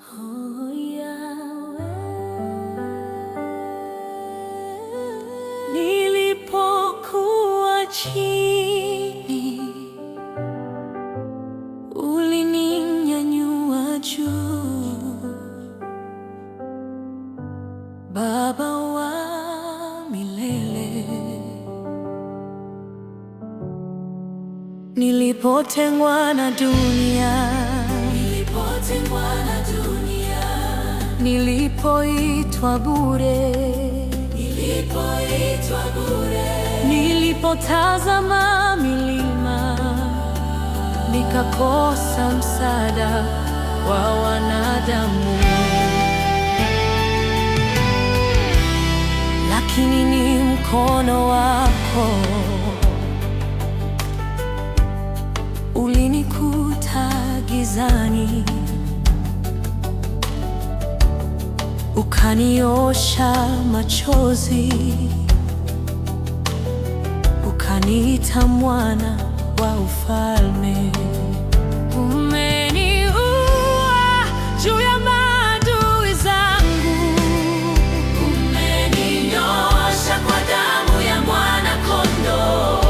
Oh, Yahweh. Nilipokuwa chini, ulininyanyua juu. Baba wa milele, nilipotengwa na dunia, nilipoitwa bure, nilipotazama milima, nikakosa msaada wa wanadamu. Lakini ni mkono wako ulinikuta gizani, ukaniosha machozi, ukaniita mwana wa ufalme. Umeniua juu ya maadui zangu, umeninyosha kwa damu ya mwana kondoo.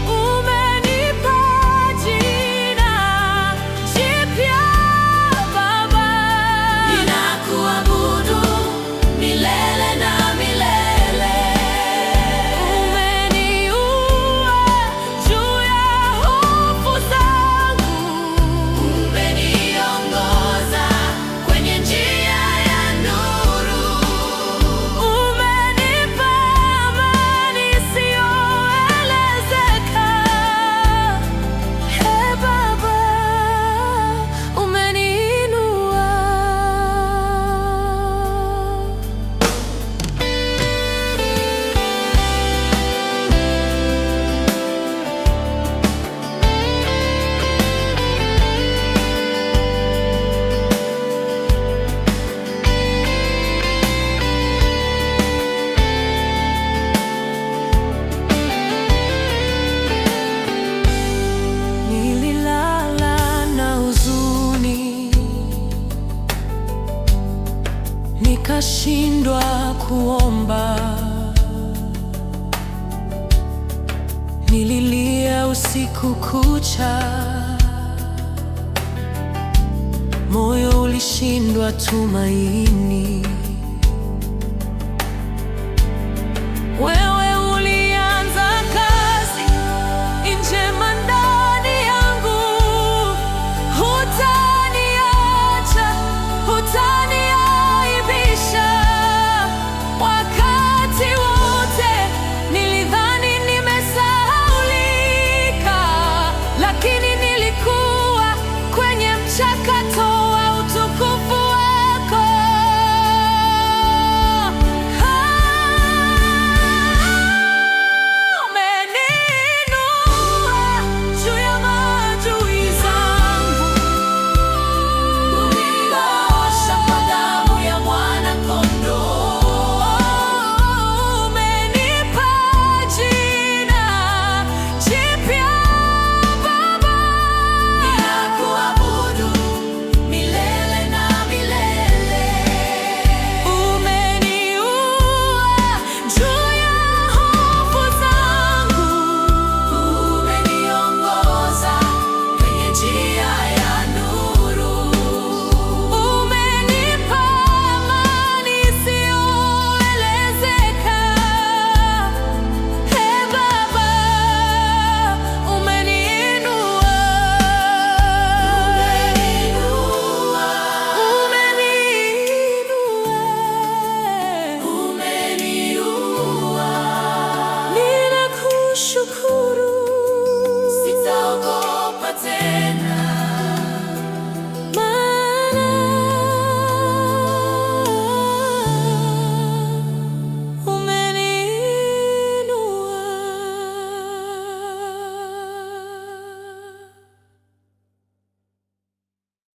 Umenipa jina jipya Baba, ninakuabudu milele na milele. Umeniua juu ya hofu zangu, umeniongoza kwenye njia ya nuru. Umenipa amani isiyoelezeka. Ee Baba, umeniinua. Nililala na huzuni, nikashindwa kuomba. Nililia usiku kucha, moyo ulishindwa tumaini.